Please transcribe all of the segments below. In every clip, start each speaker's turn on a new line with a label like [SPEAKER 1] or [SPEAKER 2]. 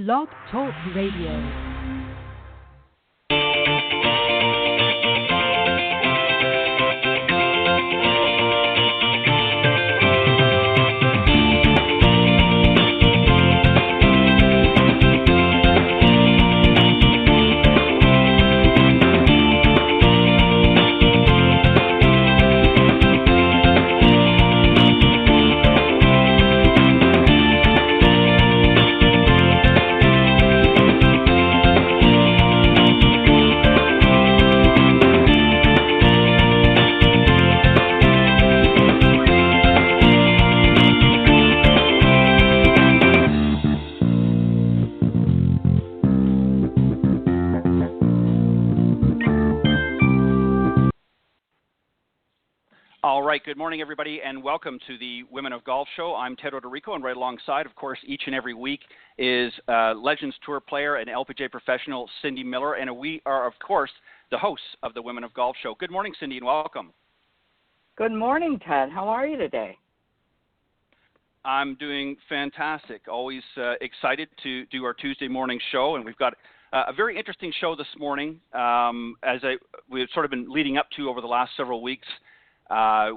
[SPEAKER 1] Blog Talk Radio.
[SPEAKER 2] All right, good morning, everybody, and welcome to the Women of Golf Show. I'm Ted Odorico, and right alongside, of course, each and every week is Legends Tour player and LPGA professional Cindy Miller, and we are, of course, the hosts of the Women of Golf Show. Good morning, Cindy, and welcome.
[SPEAKER 3] Good morning, Ted. How are you today?
[SPEAKER 2] I'm doing fantastic. Always excited to do our Tuesday morning show, and we've got a very interesting show this morning, we've sort of been leading up to over the last several weeks.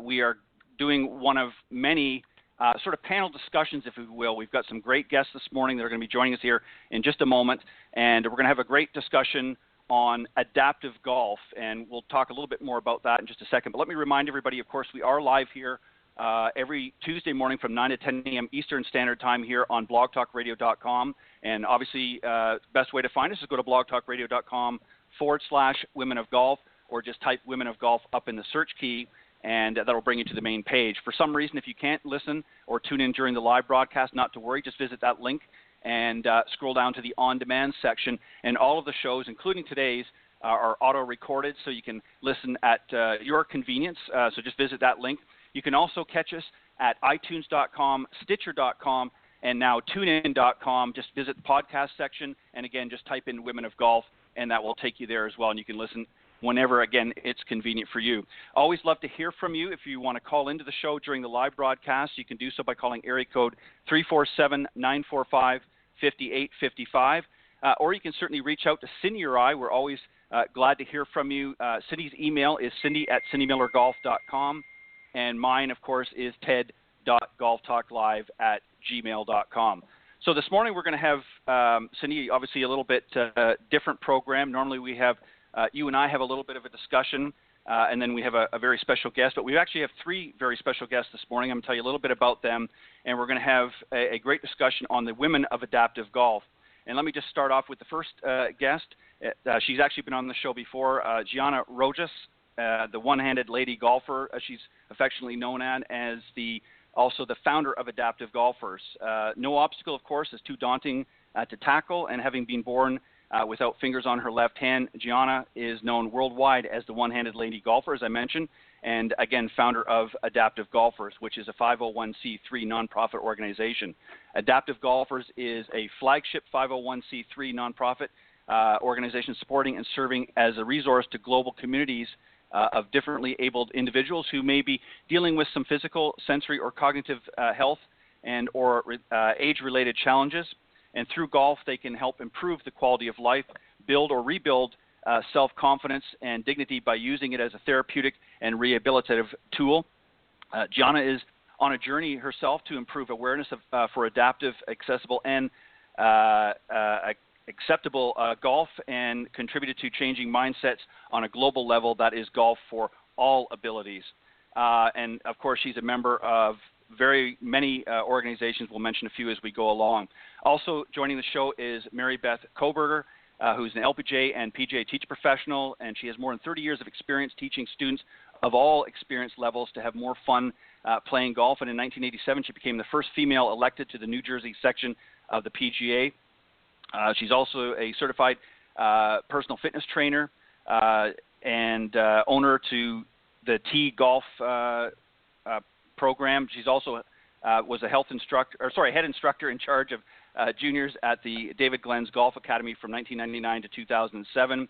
[SPEAKER 2] We are doing one of many sort of panel discussions, if you will. We've got some great guests this morning that are going to be joining us here in just a moment, and we're going to have a great discussion on adaptive golf, and we'll talk a little bit more about that in just a second. But let me remind everybody, of course, we are live here every Tuesday morning from 9 to 10 a.m. Eastern Standard Time here on blogtalkradio.com, and obviously the best way to find us is go to blogtalkradio.com/Women of Golf, or just type Women of Golf up in the search key, and that will bring you to the main page. For some reason, if you can't listen or tune in during the live broadcast, not to worry, just visit that link and scroll down to the on-demand section. And all of the shows, including today's, are auto-recorded, so you can listen at your convenience. So just visit that link. You can also catch us at iTunes.com, Stitcher.com, and now TuneIn.com. Just visit the podcast section, and again, just type in Women of Golf, and that will take you there as well, and you can listen whenever, again, it's convenient for you. Always love to hear from you. If you want to call into the show during the live broadcast, you can do so by calling area code 347-945-5855. Or you can certainly reach out to Cindy or I. We're always glad to hear from you. Cindy's email is cindy@cindymillergolf.com. And mine, of course, is ted.golftalklive@gmail.com. So this morning we're going to have, Cindy, obviously a little bit different program. Normally we have you and I have a little bit of a discussion, and then we have a very special guest. But we actually have three very special guests this morning. I'm going to tell you a little bit about them, and we're going to have a great discussion on the women of adaptive golf. And let me just start off with the first guest. She's actually been on the show before, Gianna Rojas, the one-handed lady golfer, as she's affectionately known as also the founder of Adaptive Golfers. No obstacle, of course, is too daunting to tackle, and having been born without fingers on her left hand, Gianna is known worldwide as the one-handed lady golfer, as I mentioned, and again, founder of Adaptive Golfers, which is a 501c3 nonprofit organization. Adaptive Golfers is a flagship 501c3 nonprofit organization supporting and serving as a resource to global communities of differently abled individuals who may be dealing with some physical, sensory, or cognitive health and or age-related challenges. And through golf, they can help improve the quality of life, build or rebuild self-confidence and dignity by using it as a therapeutic and rehabilitative tool. Gianna is on a journey herself to improve awareness for adaptive, accessible, and acceptable golf, and contributed to changing mindsets on a global level that is golf for all abilities. And, of course, she's a member of very many organizations. We'll mention a few as we go along. Also joining the show is Mary Beth Koberger, who's an LPGA and PGA teacher professional, and she has more than 30 years of experience teaching students of all experience levels to have more fun playing golf. And in 1987, she became the first female elected to the New Jersey section of the PGA. She's also a certified personal fitness trainer and owner to the T Golf program. She's also was a head instructor in charge of juniors at the David Glenn's Golf Academy from 1999 to 2007.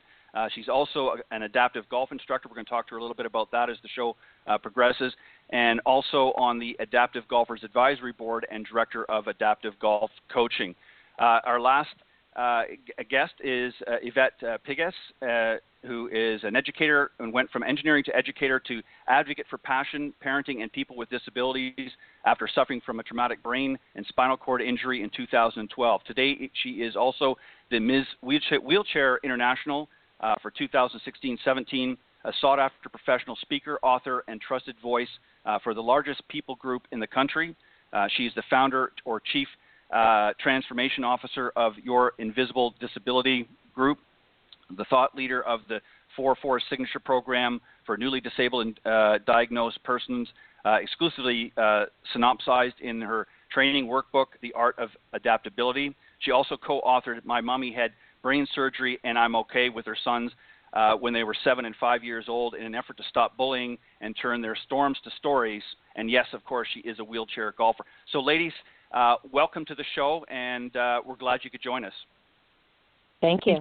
[SPEAKER 2] She's also an adaptive golf instructor. We're going to talk to her a little bit about that as the show progresses. And also on the Adaptive Golfers Advisory Board and Director of Adaptive Golf Coaching. Our last guest is Yvette Pigues, who is an educator and went from engineering to educator to advocate for passion, parenting, and people with disabilities after suffering from a traumatic brain and spinal cord injury in 2012. Today, she is also the Ms. Wheelchair International for 2016-17, a sought-after professional speaker, author, and trusted voice for the largest people group in the country. She's the founder or chief transformation officer of Your Invisible Disability Group, the thought leader of the 4-4 Signature Program for newly disabled and diagnosed persons, exclusively synopsized in her training workbook, The Art of Adaptability. She also co-authored My Mommy Had Brain Surgery and I'm Okay with her sons when they were 7 and 5 years old in an effort to stop bullying and turn their storms to stories. And yes, of course, she is a wheelchair golfer. So ladies, welcome to the show, and we're glad you could join us.
[SPEAKER 4] Thank you.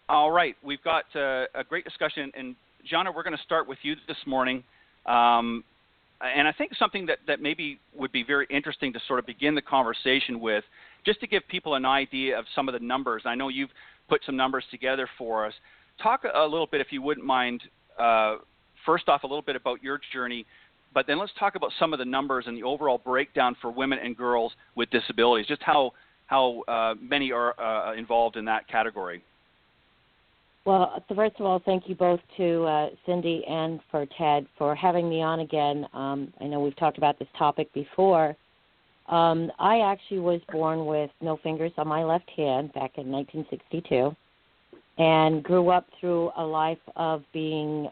[SPEAKER 2] All right, we've got a great discussion, and Gianna, we're going to start with you this morning. And I think something that maybe would be very interesting to sort of begin the conversation with, just to give people an idea of some of the numbers. I know you've put some numbers together for us. Talk a little bit, if you wouldn't mind, first off, a little bit about your journey, but then let's talk about some of the numbers and the overall breakdown for women and girls with disabilities, just how many are involved in that category.
[SPEAKER 4] Well, so first of all, thank you both to Cindy and for Ted for having me on again. I know we've talked about this topic before. I actually was born with no fingers on my left hand back in 1962 and grew up through a life of being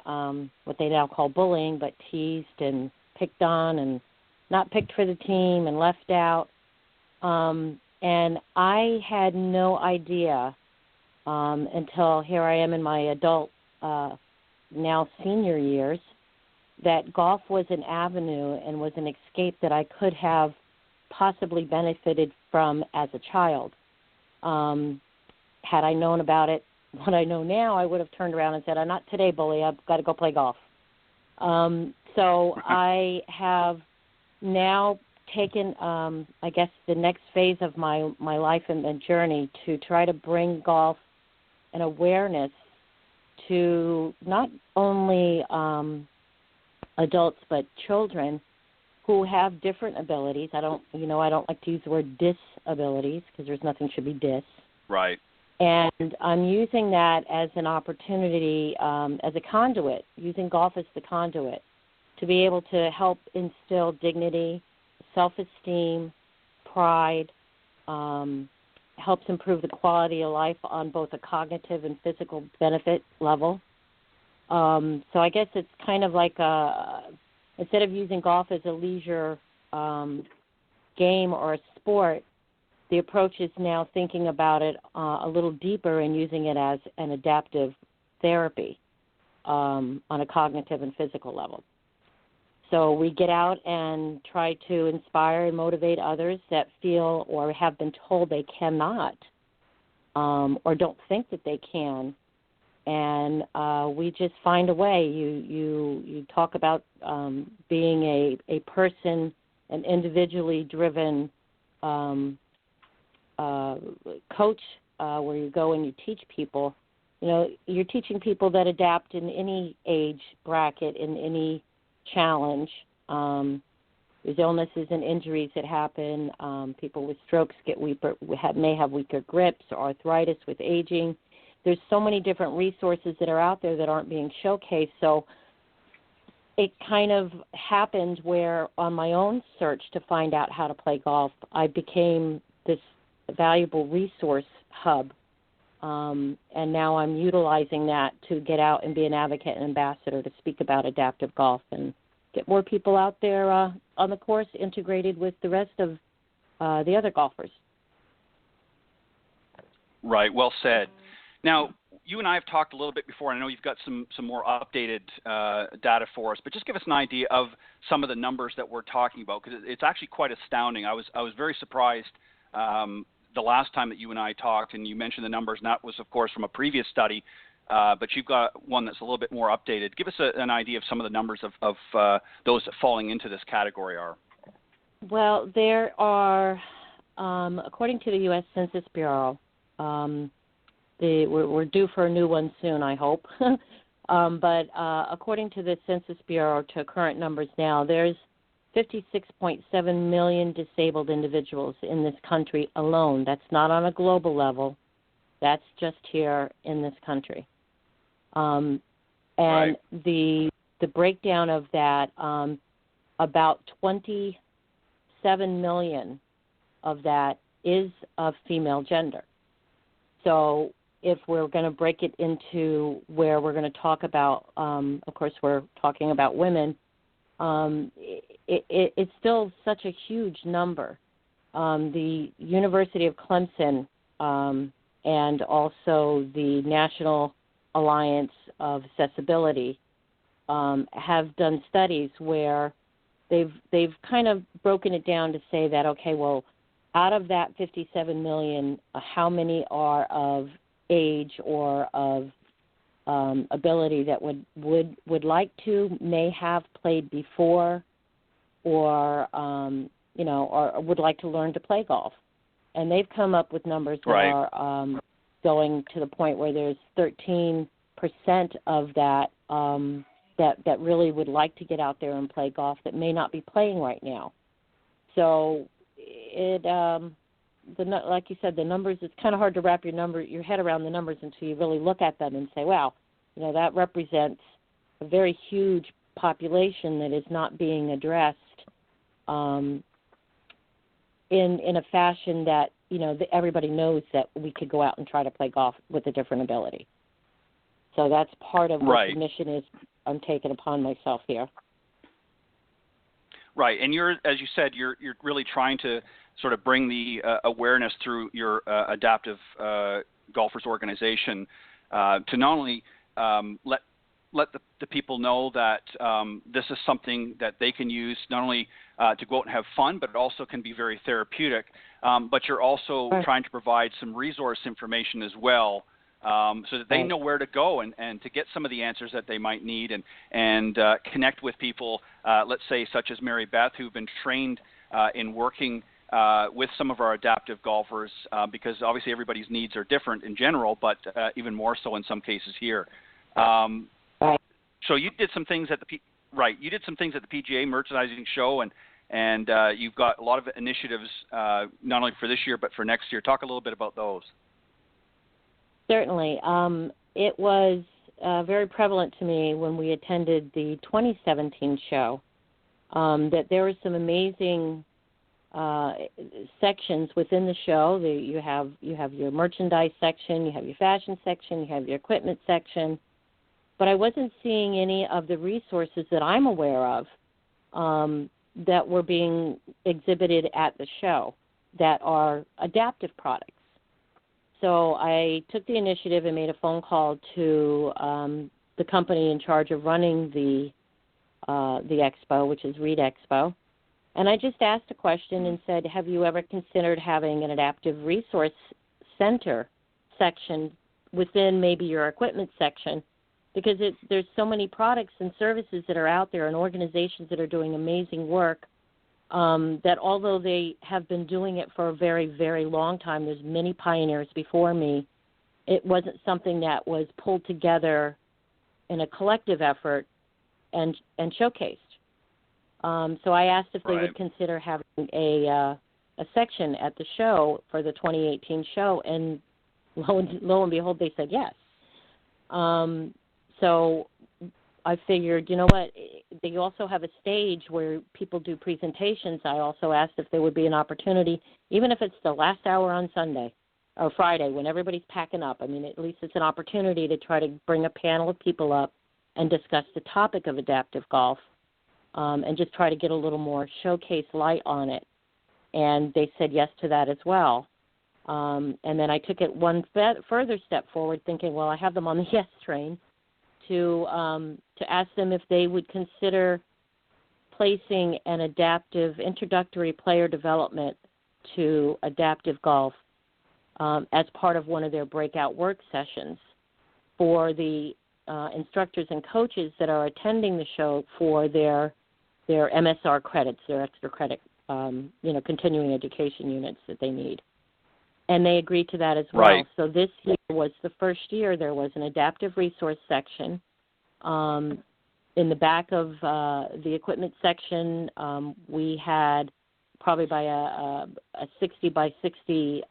[SPEAKER 4] what they now call bullying, but teased and picked on and not picked for the team and left out. And I had no idea until here I am in my adult, now senior years, that golf was an avenue and was an escape that I could have possibly benefited from as a child. Had I known about it, what I know now, I would have turned around and said, "I'm not today, bully. I've got to go play golf." So I have now taken, I guess, the next phase of my life and journey to try to bring golf and awareness to not only adults but children who have different abilities. I don't like to use the word disabilities because there's nothing should be dis.
[SPEAKER 2] Right.
[SPEAKER 4] And I'm using that as an opportunity, as a conduit, using golf as the conduit to be able to help instill dignity, self-esteem, pride, helps improve the quality of life on both a cognitive and physical benefit level. So I guess it's kind of like instead of using golf as a leisure game or a sport, the approach is now thinking about it a little deeper and using it as an adaptive therapy on a cognitive and physical level. So we get out and try to inspire and motivate others that feel or have been told they cannot or don't think that they can. And we just find a way. You talk about being a person, an individually driven coach where you go and you teach people. You know, you're teaching people that adapt in any age bracket, in any challenge. There's illnesses and injuries that happen. People with strokes get weaker, may have weaker grips, or arthritis with aging. There's so many different resources that are out there that aren't being showcased. So it kind of happened where on my own search to find out how to play golf, I became this valuable resource hub. And now I'm utilizing that to get out and be an advocate and ambassador to speak about adaptive golf and get more people out there on the course integrated with the rest of the other golfers.
[SPEAKER 2] Right, well said. Now, you and I have talked a little bit before, and I know you've got some more updated data for us, but just give us an idea of some of the numbers that we're talking about, because it's actually quite astounding. I was very surprised the last time that you and I talked, and you mentioned the numbers, and that was, of course, from a previous study, but you've got one that's a little bit more updated. Give us an idea of some of the numbers of those that falling into this category are.
[SPEAKER 4] Well, there are, according to the U.S. Census Bureau, we're due for a new one soon, I hope. But according to the Census Bureau, to current numbers now, there's 56.7 million disabled individuals in this country alone. That's not on a global level. That's just here in this country. And
[SPEAKER 2] right.
[SPEAKER 4] the breakdown of that, about 27 million of that is of female gender. So if we're going to break it into where we're going to talk about, of course, we're talking about women, it's still such a huge number. The University of Clemson and also the National Alliance of Accessibility have done studies where they've kind of broken it down to say that, okay, well, out of that 57 million, how many are of age or of ability that would like to, may have played before, or or would like to learn to play golf. And they've come up with numbers that
[SPEAKER 2] right.
[SPEAKER 4] are going to the point where there's 13% of that that really would like to get out there and play golf that may not be playing right now. So it like you said, the numbers, it's kind of hard to wrap your head around the numbers until you really look at them and say, wow, that represents a very huge population that is not being addressed in a fashion that, everybody knows that we could go out and try to play golf with a different ability. So that's part of what
[SPEAKER 2] right.
[SPEAKER 4] the mission is I'm taking upon myself here.
[SPEAKER 2] Right, and as you said, you're really trying to sort of bring the awareness through your Adaptive Golfers organization to not only let the people know that this is something that they can use not only to go out and have fun, but it also can be very therapeutic. But you're also
[SPEAKER 4] right.
[SPEAKER 2] trying to provide some resource information as well, so that they
[SPEAKER 4] right.
[SPEAKER 2] know where to go and to get some of the answers that they might need and connect with people, let's say, such as Mary Beth, who've been trained in working with some of our adaptive golfers, because obviously everybody's needs are different in general, but even more so in some cases here.
[SPEAKER 4] right.
[SPEAKER 2] So you did some things at the PGA merchandising show, and you've got a lot of initiatives not only for this year but for next year. Talk a little bit about those.
[SPEAKER 4] Certainly. It was very prevalent to me when we attended the 2017 show that there were some amazing sections within the show. You have your merchandise section, you have your fashion section, you have your equipment section, but I wasn't seeing any of the resources that I'm aware of that were being exhibited at the show that are adaptive products. So I took the initiative and made a phone call to the company in charge of running the expo, which is Reed Expo, and I just asked a question and said, have you ever considered having an adaptive resource center section within maybe your equipment section? Because there's so many products and services that are out there and organizations that are doing amazing work that although they have been doing it for a very, very long time, there's many pioneers before me, it wasn't something that was pulled together in a collective effort and showcased. So I asked if they would consider having a section at the show for the 2018 show, and lo and behold, they said yes. So I figured, you know what, they also have a stage where people do presentations. I also asked if there would be an opportunity, even if it's the last hour on Sunday or Friday when everybody's packing up. I mean, at least it's an opportunity to try to bring a panel of people up and discuss the topic of adaptive golf and just try to get a little more showcase light on it. And they said yes to that as well. And then I took it one further step forward thinking, well, I have them on the yes train, to ask them if they would consider placing an adaptive introductory player development to adaptive golf as part of one of their breakout work sessions for the instructors and coaches that are attending the show for their MSR credits, their extra credit continuing education units that they need. And they agreed to that as well.
[SPEAKER 2] Right.
[SPEAKER 4] So this year was the first year there was an adaptive resource section. In the back of the equipment section, we had probably by a 60 by 60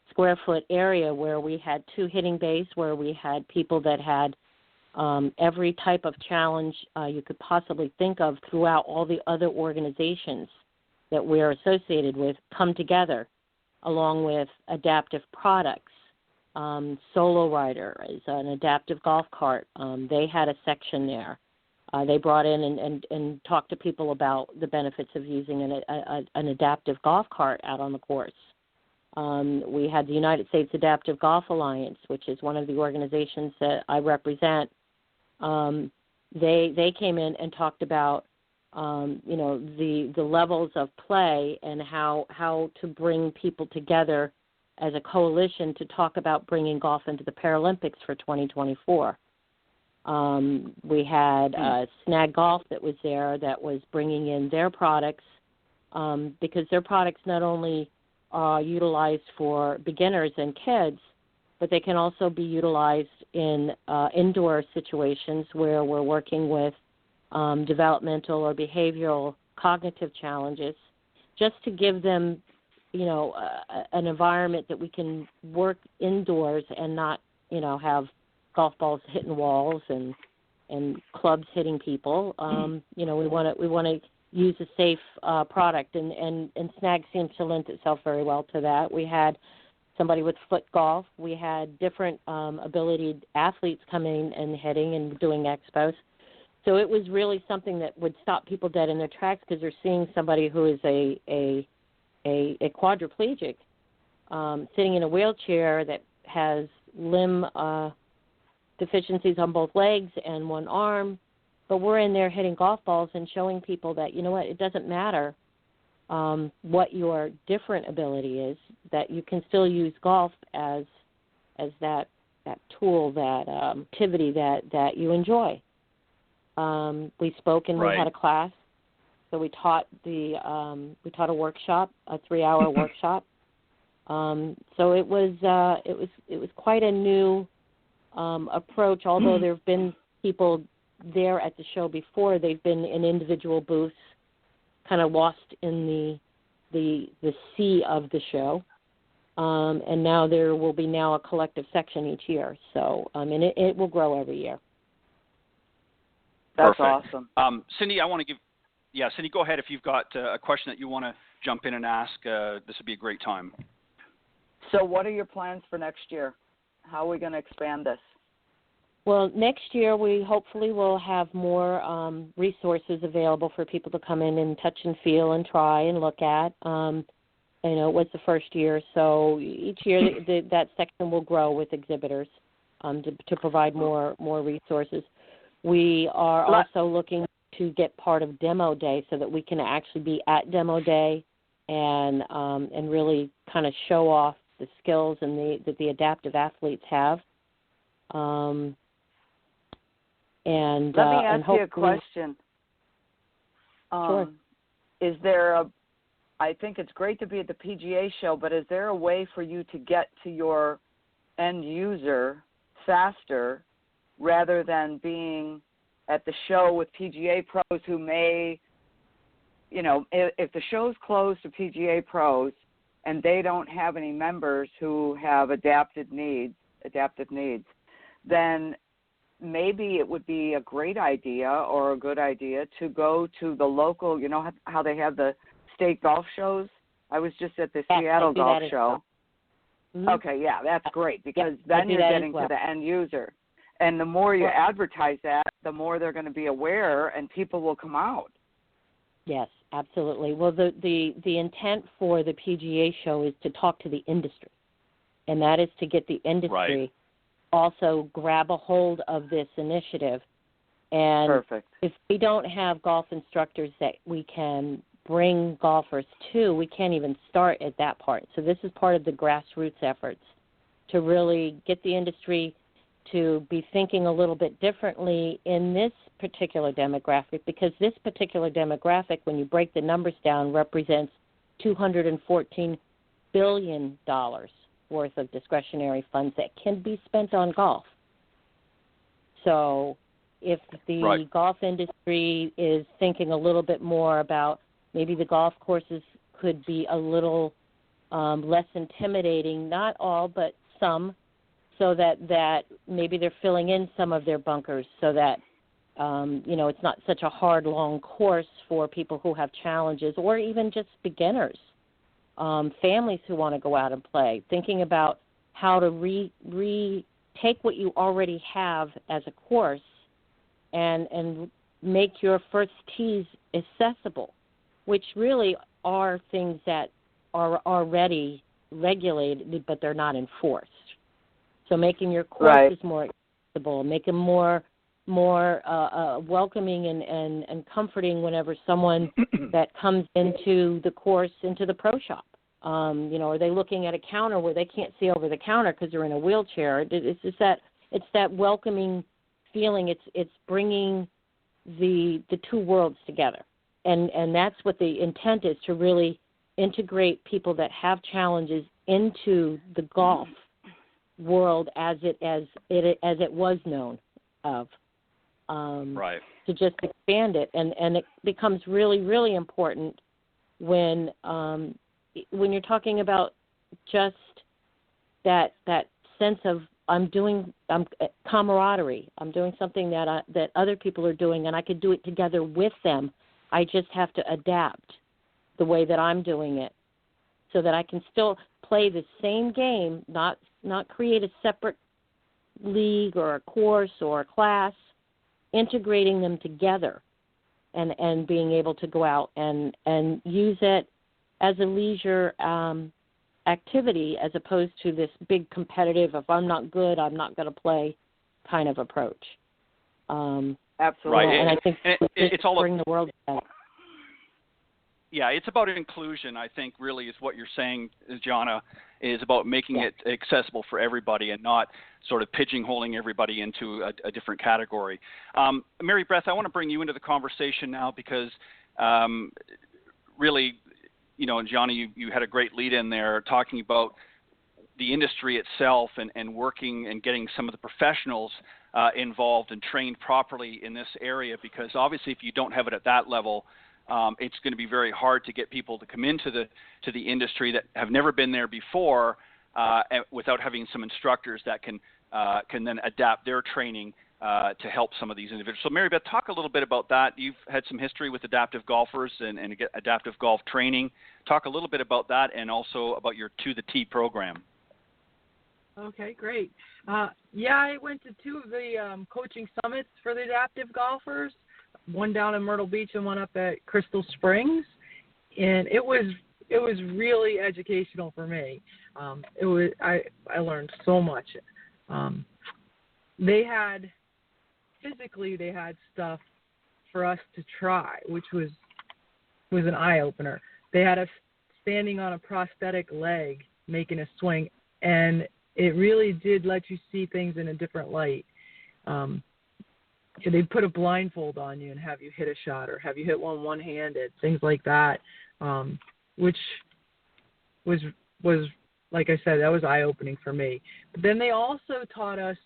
[SPEAKER 4] square foot area where we had 2 hitting bays where we had people that had every type of challenge you could possibly think of throughout all the other organizations that we're associated with come together, along with adaptive products. Solo Rider is an adaptive golf cart. They had a section there. They brought in and talked to people about the benefits of using an adaptive golf cart out on the course. We had the United States Adaptive Golf Alliance, which is one of the organizations that I represent. They came in and talked about the levels of play and how to bring people together as a coalition to talk about bringing golf into the Paralympics for 2024. We had Snag Golf that was there that was bringing in their products because their products not only are utilized for beginners and kids, but they can also be utilized in indoor situations where we're working with developmental or behavioral cognitive challenges, just to give them an environment that we can work indoors and not, have golf balls hitting walls and clubs hitting people. We want to use a safe product, and Snag seems to lend itself very well to that. We had somebody with foot golf. We had different ability athletes coming and hitting and doing expos. So it was really something that would stop people dead in their tracks because they're seeing somebody who is a quadriplegic sitting in a wheelchair that has limb deficiencies on both legs and one arm, but we're in there hitting golf balls and showing people that, it doesn't matter what your different ability is, that you can still use golf as that tool, that activity that you enjoy. We spoke and we had a class. So we taught a workshop, a 3-hour workshop. So it was quite a new approach. Although there have been people there at the show before, they've been in individual booths, kind of lost in the sea of the show. And now there will be now a collective section each year. So and it will grow every year.
[SPEAKER 3] That's
[SPEAKER 2] Perfect.
[SPEAKER 3] awesome.
[SPEAKER 2] Cindy, I want to give. Yeah, Cindy, go ahead if you've got a question that you want to jump in and ask. This would be a great time.
[SPEAKER 3] So what are your plans for next year? How are we going to expand this?
[SPEAKER 4] Well, next year we hopefully will have more resources available for people to come in and touch and feel and try and look at. It was the first year, so each year that section will grow with exhibitors to provide more resources. We are also looking to get part of Demo Day so that we can actually be at Demo Day and really kind of show off the skills that the adaptive athletes have.
[SPEAKER 3] Let me ask you a question.
[SPEAKER 4] Sure.
[SPEAKER 3] Is there I think it's great to be at the PGA show, but is there a way for you to get to your end user faster rather than being at the show with PGA pros who may, if the show's closed to PGA pros and they don't have any members who have adaptive needs, then maybe it would be a great idea or a good idea to go to the local, how they have the state golf shows? I was just at the Seattle Golf Show.
[SPEAKER 4] Mm-hmm.
[SPEAKER 3] Okay, yeah, that's great because then you're getting to the end user. And the more you advertise that, the more they're going to be aware and people will come out.
[SPEAKER 4] Yes, absolutely. Well, the intent for the PGA show is to talk to the industry, and that is to get the industry also grab a hold of this initiative. And
[SPEAKER 3] Perfect.
[SPEAKER 4] If we don't have golf instructors that we can bring golfers to, we can't even start at that part. So this is part of the grassroots efforts to really get the industry to be thinking a little bit differently in this particular demographic, because this particular demographic, when you break the numbers down, represents $214 billion worth of discretionary funds that can be spent on golf. So if the golf industry is thinking a little bit more about maybe the golf courses could be a little less intimidating, not all, but some, so that maybe they're filling in some of their bunkers so that, it's not such a hard, long course for people who have challenges or even just beginners, families who want to go out and play, thinking about how to take what you already have as a course and make your first tees accessible, which really are things that are already regulated, but they're not enforced. So making your courses more accessible, make them more welcoming and comforting whenever someone that comes into the course, into the pro shop. Are they looking at a counter where they can't see over the counter because they're in a wheelchair? It's that welcoming feeling. It's bringing the two worlds together, and that's what the intent is, to really integrate people that have challenges into the golf world as it was known of. To just expand it, and it becomes really, really important when you're talking about just that sense of I'm camaraderie. I'm doing something that other people are doing, and I could do it together with them. I just have to adapt the way that I'm doing it, so that I can still play the same game, not create a separate league or a course or a class, integrating them together and being able to go out and use it as a leisure activity, as opposed to this big competitive, if I'm not good, I'm not going to play kind of approach.
[SPEAKER 3] Absolutely.
[SPEAKER 2] Right.
[SPEAKER 4] And I think
[SPEAKER 2] it's all
[SPEAKER 4] bring the world together.
[SPEAKER 2] Yeah, it's about inclusion, I think, really is what you're saying, Gianna, is about making it accessible for everybody and not sort of pigeonholing everybody into a different category. Mary Beth, I want to bring you into the conversation now because really, and Gianna, you had a great lead in there talking about the industry itself and working and getting some of the professionals involved and trained properly in this area, because obviously if you don't have it at that level, it's going to be very hard to get people to come into the industry that have never been there before without having some instructors that can then adapt their training to help some of these individuals. So Mary Beth, talk a little bit about that. You've had some history with adaptive golfers and adaptive golf training. Talk a little bit about that and also about your To the Tee program.
[SPEAKER 5] Okay, great. I went to two of the coaching summits for the adaptive golfers, one down in Myrtle Beach and one up at Crystal Springs, and it was really educational for me. I learned so much. They had stuff for us to try, which was an eye opener. They had us standing on a prosthetic leg making a swing, and it really did let you see things in a different light. They put a blindfold on you and have you hit a shot, or have you hit one-handed, things like that, which was like I said, that was eye-opening for me. But then they also taught us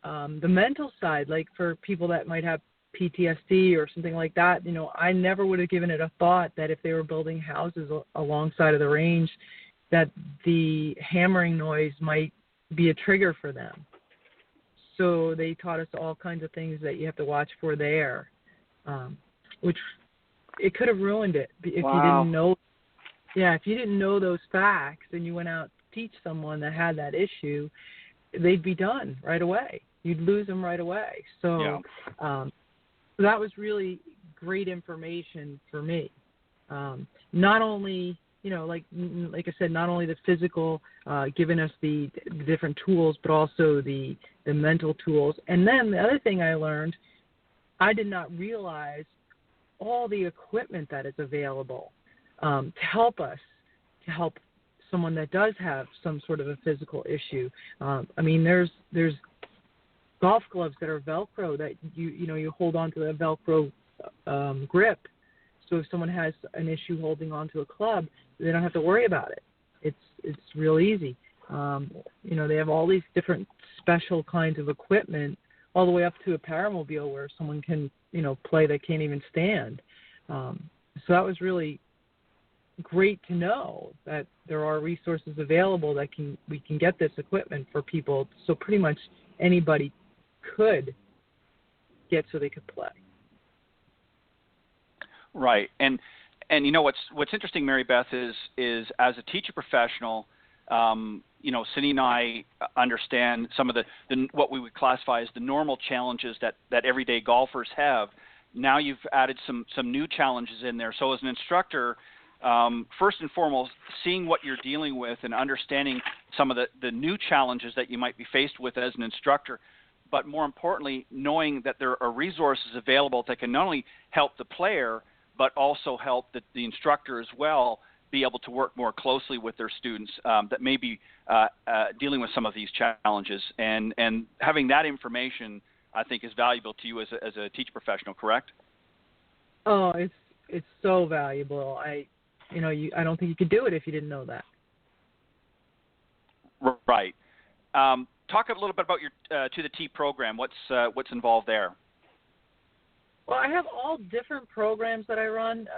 [SPEAKER 5] the mental side, like for people that might have PTSD or something like that. I never would have given it a thought that if they were building houses alongside of the range, that the hammering noise might be a trigger for them. So they taught us all kinds of things that you have to watch for there, which it could have ruined it if you didn't know. Yeah, if you didn't know those facts and you went out to teach someone that had that issue, they'd be done right away. You'd lose them right away. So that was really great information for me. Not only, like I said, not only the physical, giving us the different tools, but also the mental tools. And then the other thing I learned, I did not realize all the equipment that is available to help someone that does have some sort of a physical issue. There's golf gloves that are Velcro that you hold on to the Velcro grip. So if someone has an issue holding onto a club, they don't have to worry about it. It's real easy. They have all these different special kinds of equipment, all the way up to a paramobile where someone can, play that can't even stand. So that was really great to know that there are resources available that we can get this equipment for people. So pretty much anybody could get so they could play.
[SPEAKER 2] Right, and what's interesting, Mary Beth, is as a teacher professional, Cindy and I understand some of the what we would classify as the normal challenges that everyday golfers have. Now you've added some new challenges in there. So as an instructor, first and foremost, seeing what you're dealing with and understanding some of the new challenges that you might be faced with as an instructor, but more importantly, knowing that there are resources available that can not only help the player, but also help the instructor as well be able to work more closely with their students that may be dealing with some of these challenges. And having that information, I think, is valuable to you as a teacher professional, correct?
[SPEAKER 5] Oh, it's so valuable. I don't think you could do it if you didn't know that.
[SPEAKER 2] Right. Talk a little bit about your To the Tee program. What's involved there?
[SPEAKER 5] Well, I have all different programs that I run.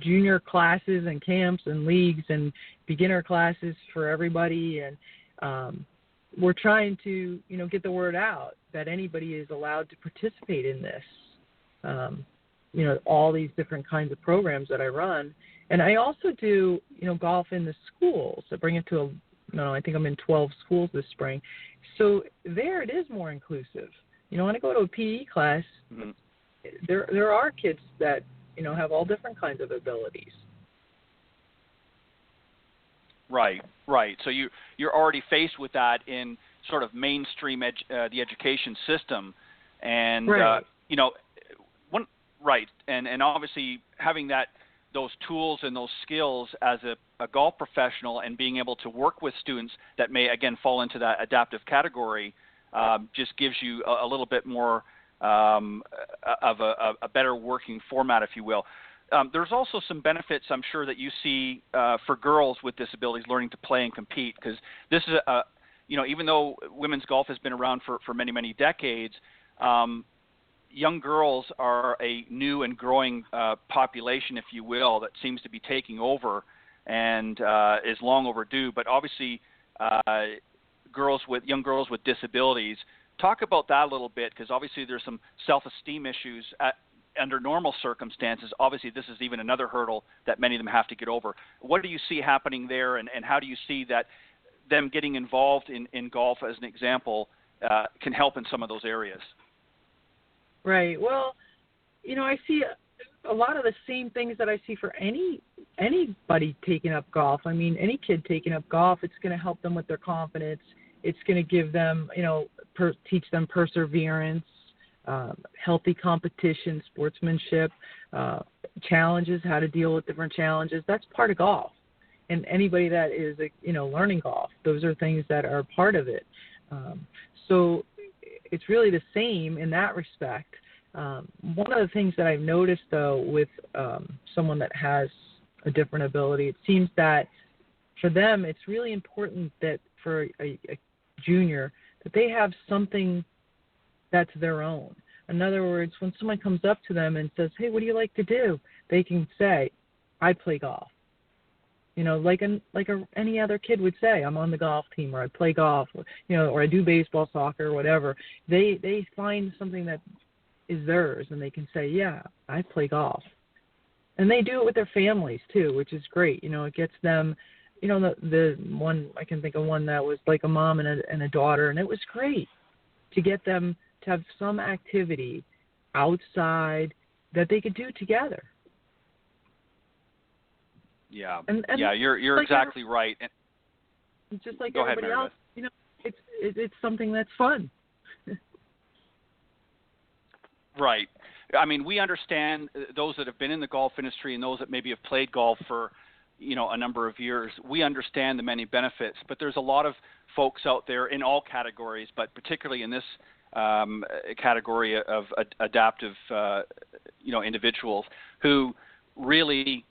[SPEAKER 5] Junior classes and camps and leagues and beginner classes for everybody, and we're trying to get the word out that anybody is allowed to participate in this. All these different kinds of programs that I run, and I also do golf in the schools. I bring it to I think I'm in 12 schools this spring, so there it is more inclusive. When I go to a PE class, mm-hmm. there are kids that have all different kinds of abilities.
[SPEAKER 2] Right. So you're already faced with that in sort of mainstream the education system, and
[SPEAKER 5] right.
[SPEAKER 2] And obviously having those tools and those skills as a golf professional and being able to work with students that may again fall into that adaptive category just gives you a little bit more of a better working format, if you will. There's also some benefits, I'm sure, that you see for girls with disabilities learning to play and compete, because this is even though women's golf has been around for many, many decades, young girls are a new and growing population, if you will, that seems to be taking over and is long overdue. But obviously, young girls with disabilities. Talk about that a little bit, because obviously there's some self-esteem issues under normal circumstances. Obviously, this is even another hurdle that many of them have to get over. What do you see happening there, and how do you see that them getting involved in golf, as an example, can help in some of those areas?
[SPEAKER 5] Right. Well, I see a lot of the same things that I see for anybody taking up golf. I mean, any kid taking up golf, it's going to help them with their confidence. It's going to give them, teach them perseverance, healthy competition, sportsmanship, challenges, how to deal with different challenges. That's part of golf. And anybody that is, learning golf, those are things that are part of it. So it's really the same in that respect. One of the things that I've noticed, though, with someone that has a different ability, it seems that for them it's really important that for a junior that they have something that's their own. In other words, when someone comes up to them and says, "Hey, what do you like to do?" they can say, "I play golf." Like any other kid would say, "I'm on the golf team," or "I play golf," or "I do baseball, soccer," or whatever. They find something that is theirs, and they can say, "Yeah, I play golf." And they do it with their families too, which is great. It gets them. The one I can think of, one that was like a mom and a daughter, and it was great to get them to have some activity outside that they could do together.
[SPEAKER 2] Yeah,
[SPEAKER 5] and
[SPEAKER 2] you're like exactly right.
[SPEAKER 5] And just like
[SPEAKER 2] go
[SPEAKER 5] everybody
[SPEAKER 2] ahead,
[SPEAKER 5] else, it's something that's fun.
[SPEAKER 2] Right. I mean, we understand those that have been in the golf industry and those that maybe have played golf for a number of years, we understand the many benefits, but there's a lot of folks out there in all categories, but particularly in this category of adaptive, individuals who really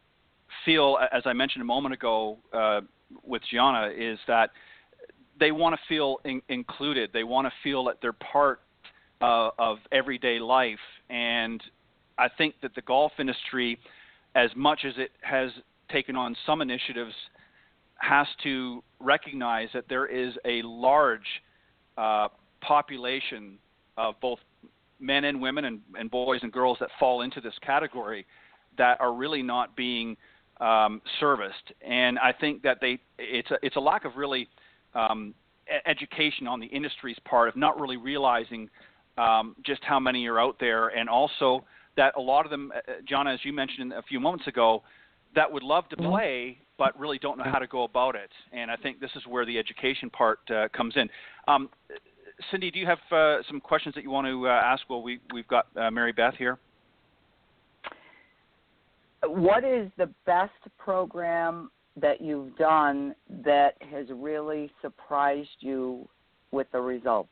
[SPEAKER 2] feel, as I mentioned a moment ago with Gianna, is that they want to feel included. They want to feel that they're part of everyday life. And I think that the golf industry, as much as it has taken on some initiatives, has to recognize that there is a large population of both men and women and boys and girls that fall into this category that are really not being serviced. And I think that it's a lack of really education on the industry's part of not really realizing just how many are out there, and also that a lot of them, Gianna, as you mentioned a few moments ago, that would love to play but really don't know how to go about it. And I think this is where the education part comes in. Cindy, do you have some questions that you want to ask? Well, we've got Mary Beth here.
[SPEAKER 3] What is the best program that you've done that has really surprised you with the results?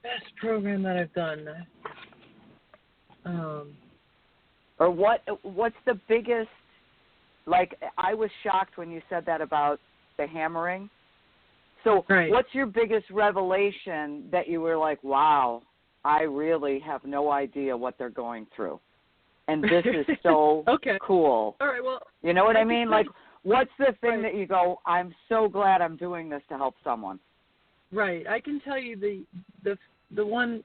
[SPEAKER 5] Best program that I've done.
[SPEAKER 3] Or what's the biggest, like, I was shocked when you said that about the hammering. So
[SPEAKER 5] right.
[SPEAKER 3] What's your biggest revelation that you were like, wow, I really have no idea what they're going through, and this is so
[SPEAKER 5] okay.
[SPEAKER 3] cool.
[SPEAKER 5] All right, well,
[SPEAKER 3] you know what I mean? Like, what's the thing
[SPEAKER 5] right.
[SPEAKER 3] that you go, I'm so glad I'm doing this to help someone?
[SPEAKER 5] Right. I can tell you the one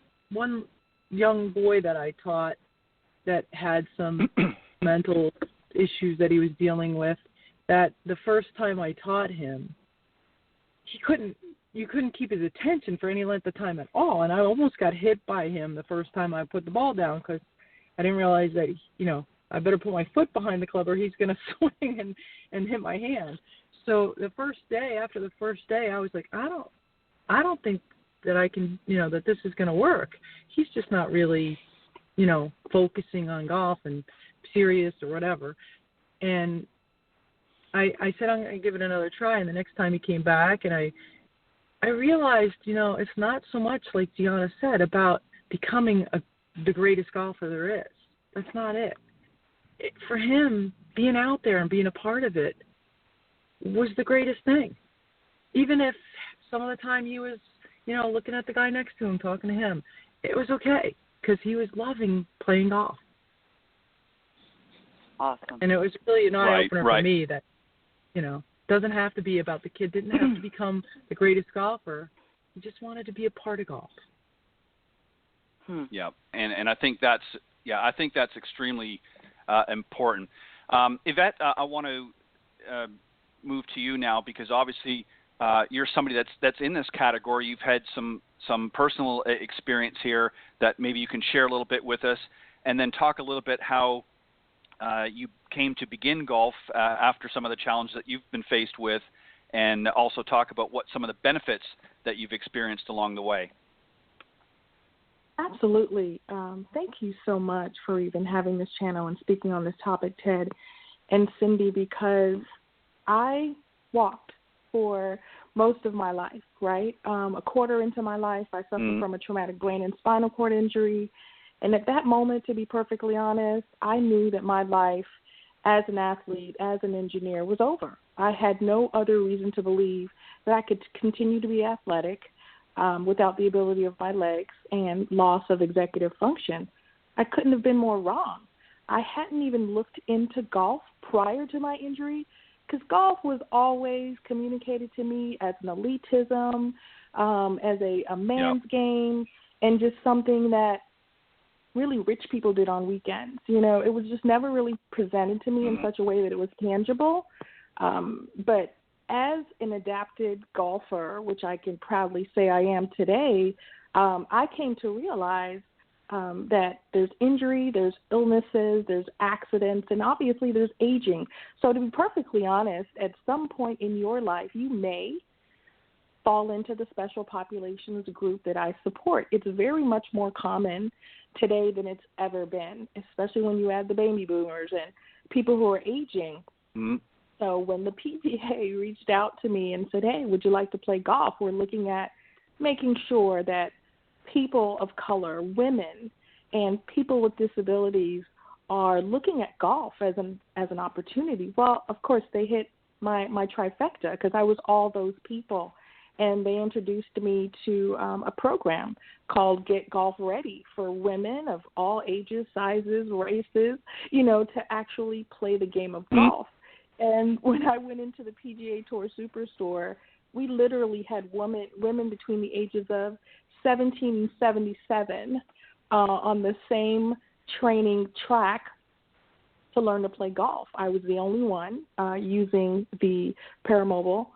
[SPEAKER 5] young boy that I taught that had some mental issues that he was dealing with, that the first time I taught him, you couldn't keep his attention for any length of time at all, and I almost got hit by him the first time I put the ball down because I didn't realize that, I better put my foot behind the club or he's going to swing and hit my hand. So after the first day, I was like, I don't think that I can, that this is going to work. He's just not really, focusing on golf and serious or whatever. And I said, I'm going to give it another try. And the next time he came back, and I realized, it's not so much like Gianna said about becoming the greatest golfer there is. That's not it. For him, being out there and being a part of it was the greatest thing. Even if some of the time he was, looking at the guy next to him, talking to him, it was okay because he was loving playing golf.
[SPEAKER 3] Awesome.
[SPEAKER 5] And it was really an eye-opener
[SPEAKER 2] right.
[SPEAKER 5] for me that, doesn't have to be about the kid, didn't have to become the greatest golfer. He just wanted to be a part of golf.
[SPEAKER 2] Yeah, and I think that's extremely important. Yvette, I want to move to you now because obviously you're somebody that's in this category. You've had some personal experience here that maybe you can share a little bit with us, and then talk a little bit how you came to begin golf after some of the challenges that you've been faced with, and also talk about what some of the benefits that you've experienced along the way.
[SPEAKER 6] Absolutely. Thank you so much for even having this channel and speaking on this topic, Ted and Cindy, because I walked for most of my life, right? A quarter into my life, I suffered from a traumatic brain and spinal cord injury. And at that moment, to be perfectly honest, I knew that my life as an athlete, as an engineer, was over. I had no other reason to believe that I could continue to be athletic without the ability of my legs and loss of executive function. I couldn't have been more wrong. I hadn't even looked into golf prior to my injury because golf was always communicated to me as an elitism, as a man's game, and just something that really rich people did on weekends. It was just never really presented to me in such a way that it was tangible. But as an adapted golfer, which I can proudly say I am today, I came to realize that there's injury, there's illnesses, there's accidents, and obviously there's aging. So to be perfectly honest, at some point in your life, you may fall into the special populations group that I support. It's very much more common today than it's ever been, especially when you add the baby boomers and people who are aging.
[SPEAKER 2] Mm-hmm.
[SPEAKER 6] So when the PGA reached out to me and said, hey, would you like to play golf? We're looking at making sure that people of color, women, and people with disabilities are looking at golf as an opportunity. Well, of course, they hit my trifecta because I was all those people. And they introduced me to a program called Get Golf Ready for women of all ages, sizes, races, to actually play the game of golf. And when I went into the PGA Tour Superstore, we literally had women between the ages of 17 and 77 on the same training track to learn to play golf. I was the only one using the Paramobile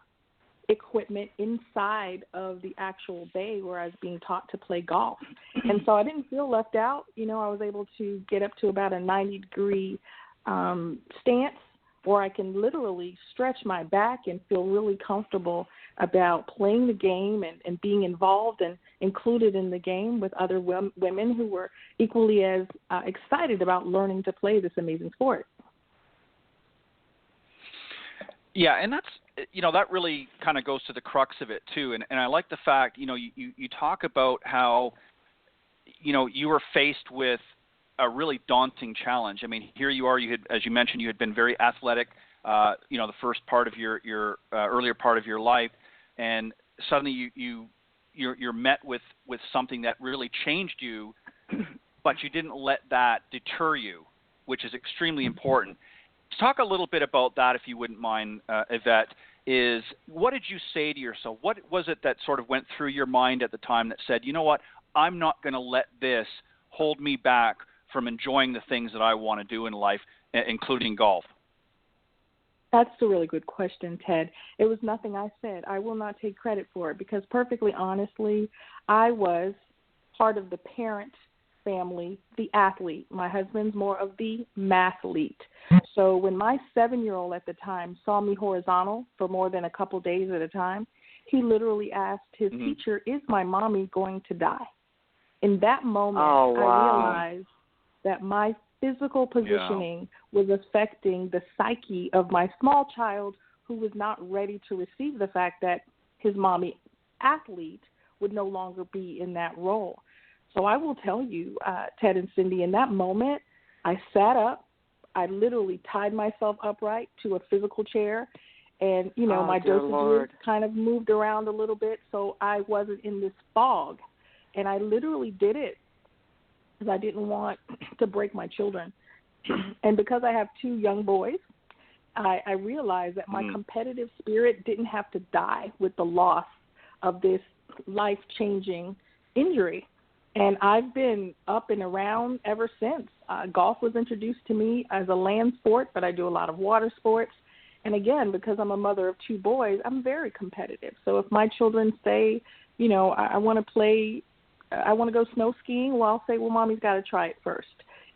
[SPEAKER 6] equipment inside of the actual bay where I was being taught to play golf. And so I didn't feel left out. I was able to get up to about a 90-degree stance where I can literally stretch my back and feel really comfortable about playing the game and being involved and included in the game with other women who were equally as excited about learning to play this amazing sport.
[SPEAKER 2] Yeah, and that's, that really kind of goes to the crux of it too. And I like the fact, you talk about how, you were faced with a really daunting challenge. I mean, here you are, as you mentioned, you had been very athletic, the first part of your earlier part of your life, and suddenly you're met with something that really changed you, but you didn't let that deter you, which is extremely important. Let's talk a little bit about that, if you wouldn't mind, Yvette. Is what did you say to yourself? What was it that sort of went through your mind at the time that said, you know what, I'm not going to let this hold me back from enjoying the things that I want to do in life, including golf?
[SPEAKER 6] That's a really good question, Ted. It was nothing I said. I will not take credit for it because, perfectly honestly, I was part of the parent family, the athlete. My husband's more of the mathlete. So when my 7-year-old at the time saw me horizontal for more than a couple days at a time, he literally asked his teacher, is my mommy going to die? In that moment, I realized that my physical positioning was affecting the psyche of my small child who was not ready to receive the fact that his mommy athlete would no longer be in that role. So I will tell you, Ted and Cindy, in that moment, I sat up. I literally tied myself upright to a physical chair, and, my dosages kind of moved around a little bit so I wasn't in this fog. And I literally did it because I didn't want to break my children. And because I have 2 young boys, I realized that my competitive spirit didn't have to die with the loss of this life-changing injury. And I've been up and around ever since. Golf was introduced to me as a land sport, but I do a lot of water sports. And again, because I'm a mother of 2 boys, I'm very competitive. So if my children say, I want to play, I want to go snow skiing, well, I'll say, well, Mommy's got to try it first.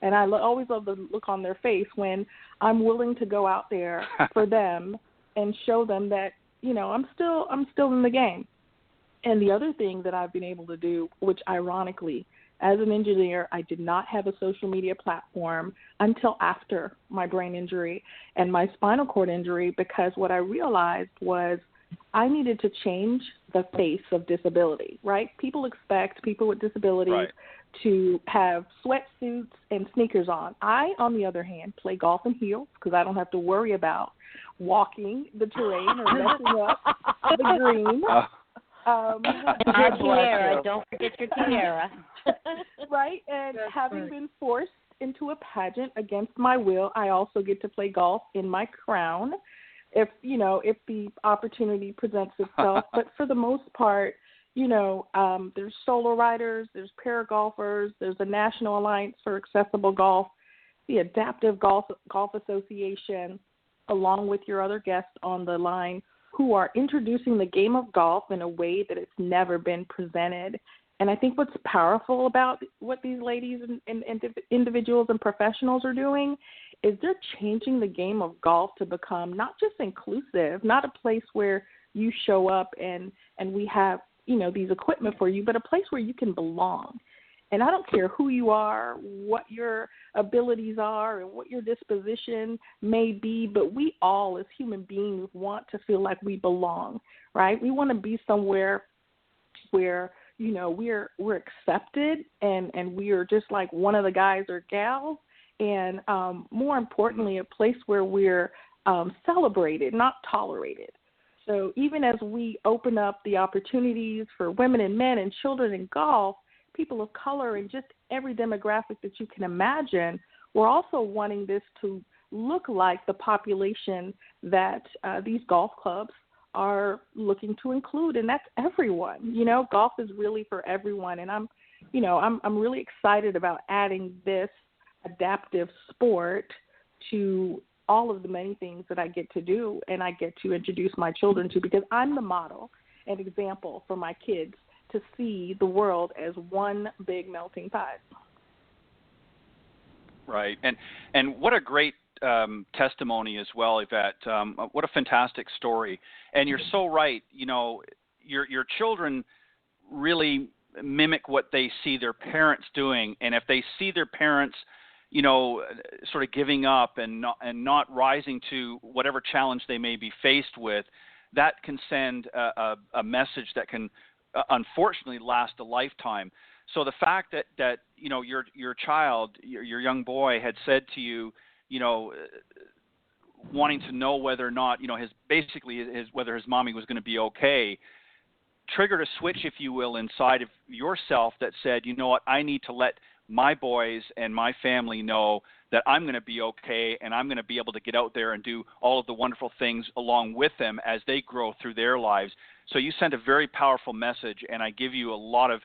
[SPEAKER 6] And I always love the look on their face when I'm willing to go out there for them and show them that, I'm still in the game. And the other thing that I've been able to do, which ironically, as an engineer, I did not have a social media platform until after my brain injury and my spinal cord injury, because what I realized was I needed to change the face of disability, right? People expect people with disabilities to have sweatsuits and sneakers on. I, on the other hand, play golf in heels because I don't have to worry about walking the terrain or messing up the green.
[SPEAKER 4] Your tiara. Don't forget your tiara.
[SPEAKER 6] Right, and having been forced into a pageant against my will, I also get to play golf in my crown, if the opportunity presents itself. But for the most part, there's solo riders, there's para golfers, there's the National Alliance for Accessible Golf, the Adaptive Golf Association, along with your other guests on the line, who are introducing the game of golf in a way that it's never been presented. And I think what's powerful about what these ladies and individuals and professionals are doing is they're changing the game of golf to become not just inclusive, not a place where you show up and we have, these equipment for you, but a place where you can belong. And I don't care who you are, what your abilities are, and what your disposition may be, but we all as human beings want to feel like we belong, right? We want to be somewhere where, you know, we're accepted and we are just like one of the guys or gals, and more importantly, a place where we're celebrated, not tolerated. So even as we open up the opportunities for women and men and children in golf, people of color, and just every demographic that you can imagine, we're also wanting this to look like the population that these golf clubs are looking to include, and that's everyone. You know, golf is really for everyone, and I'm really excited about adding this adaptive sport to all of the many things that I get to do and I get to introduce my children to, because I'm the model and example for my kids to see the world as one big melting pot.
[SPEAKER 2] Right, and what a great testimony as well, Yvette. What a fantastic story. And you're so right. You know, your children really mimic what they see their parents doing, and if they see their parents, you know, sort of giving up and not rising to whatever challenge they may be faced with, that can send a message that can unfortunately last a lifetime. So the fact that you know your child, your young boy, had said to you, you know, wanting to know whether or not, you know, whether his mommy was going to be okay, triggered a switch, if you will, inside of yourself that said, you know what, I need to let my boys and my family know that I'm going to be okay, and I'm going to be able to get out there and do all of the wonderful things along with them as they grow through their lives. So you sent a very powerful message, and I give you a lot of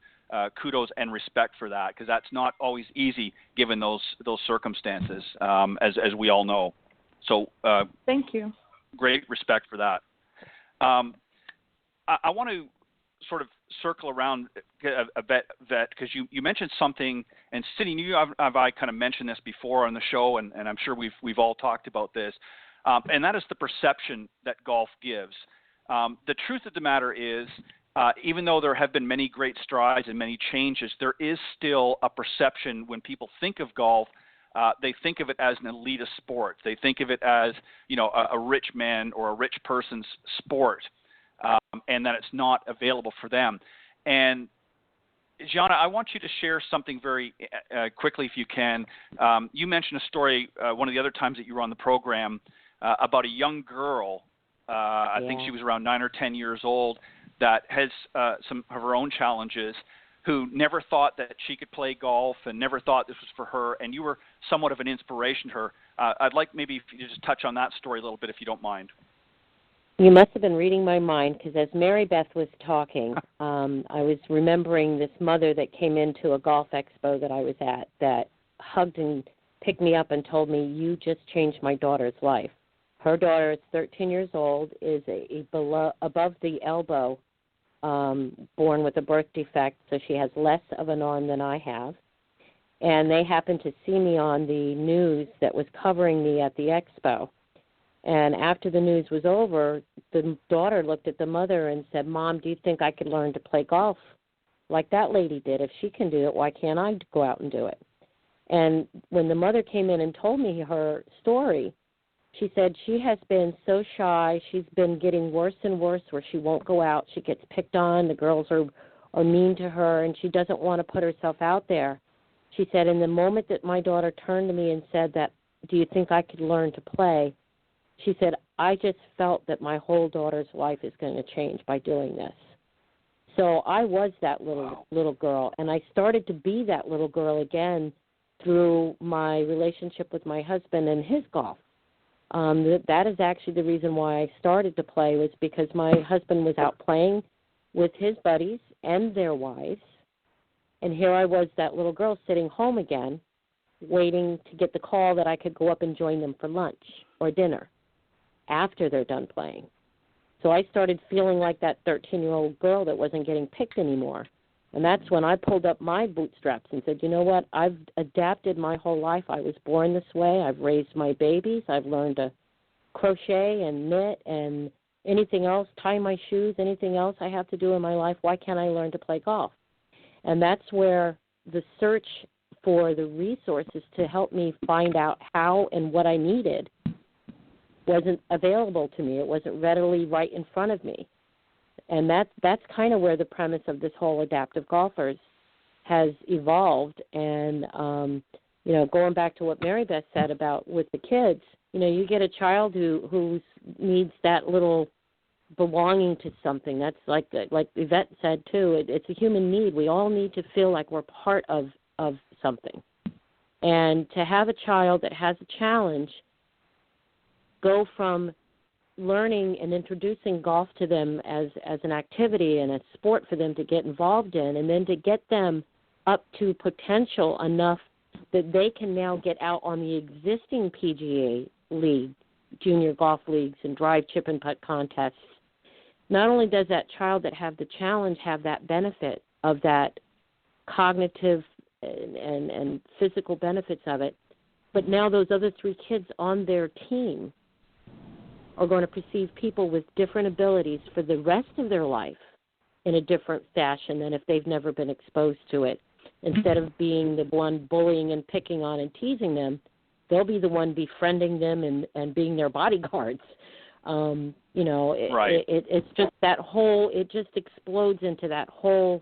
[SPEAKER 2] kudos and respect for that, because that's not always easy given those circumstances, as we all know. So
[SPEAKER 6] thank you. Great
[SPEAKER 2] respect for that. I want to sort of circle around a bit, because you mentioned something, and Cindy, you have I kind of mentioned this before on the show, and I'm sure we've all talked about this, and that is the perception that golf gives. The truth of the matter is, even though there have been many great strides and many changes, there is still a perception when people think of golf. They think of it as an elitist sport. They think of it as, you know, a rich man or a rich person's sport, and that it's not available for them. And Gianna, I want you to share something very quickly, if you can. You mentioned a story one of the other times that you were on the program about a young girl. I think she was around 9 or 10 years old, that has some of her own challenges, who never thought that she could play golf and never thought this was for her, and you were somewhat of an inspiration to her. I'd like maybe if you just touch on that story a little bit, if you don't mind.
[SPEAKER 4] You must have been reading my mind, because as Mary Beth was talking, I was remembering this mother that came into a golf expo that I was at that hugged and picked me up and told me, "You just changed my daughter's life." Her daughter is 13 years old, is above the elbow, born with a birth defect, so she has less of an arm than I have. And they happened to see me on the news that was covering me at the expo. And after the news was over, the daughter looked at the mother and said, "Mom, do you think I could learn to play golf like that lady did? If she can do it, why can't I go out and do it?" And when the mother came in and told me her story, she said she has been so shy. She's been getting worse and worse, where she won't go out. She gets picked on. The girls are mean to her, and she doesn't want to put herself out there. She said, in the moment that my daughter turned to me and said that, "Do you think I could learn to play?" she said, "I just felt that my whole daughter's life is going to change by doing this." So I was that little girl, and I started to be that little girl again through my relationship with my husband and his golf. That is actually the reason why I started to play, was because my husband was out playing with his buddies and their wives, and here I was, that little girl, sitting home again, waiting to get the call that I could go up and join them for lunch or dinner after they're done playing. So I started feeling like that 13-year-old girl that wasn't getting picked anymore. And that's when I pulled up my bootstraps and said, you know what, I've adapted my whole life. I was born this way. I've raised my babies. I've learned to crochet and knit and anything else, tie my shoes, anything else I have to do in my life. Why can't I learn to play golf? And that's where the search for the resources to help me find out how and what I needed wasn't available to me. It wasn't readily right in front of me. And that's kind of where the premise of this whole Adaptive Golfers has evolved. And, going back to what Mary Beth said about with the kids, you get a child who needs that little belonging to something. That's like Yvette said, too. It's a human need. We all need to feel like we're part of something. And to have a child that has a challenge go from learning and introducing golf to them as an activity and a sport for them to get involved in, and then to get them up to potential enough that they can now get out on the existing PGA league, junior golf leagues, and drive, chip, and putt contests. Not only does that child that have the challenge have that benefit of that cognitive and physical benefits of it, but now those other 3 kids on their team are going to perceive people with different abilities for the rest of their life in a different fashion than if they've never been exposed to it. Instead of being the one bullying and picking on and teasing them, they'll be the one befriending them and being their bodyguards.
[SPEAKER 2] Right.
[SPEAKER 4] It's just that whole, it just explodes into that whole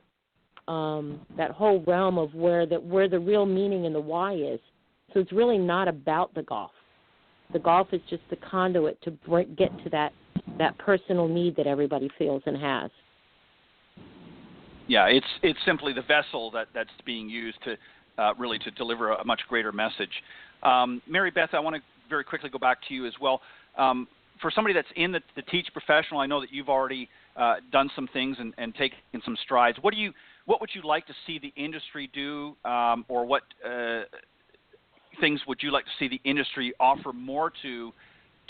[SPEAKER 4] realm of where the real meaning and the why is. So it's really not about the golf. The golf is just the conduit to get to that personal need that everybody feels and has.
[SPEAKER 2] Yeah, it's simply the vessel that's being used to really to deliver a much greater message. Mary Beth, I want to very quickly go back to you as well. For somebody that's in the teach professional, I know that you've already done some things and taken some strides. What would you like to see the industry do, or what things would you like to see the industry offer more to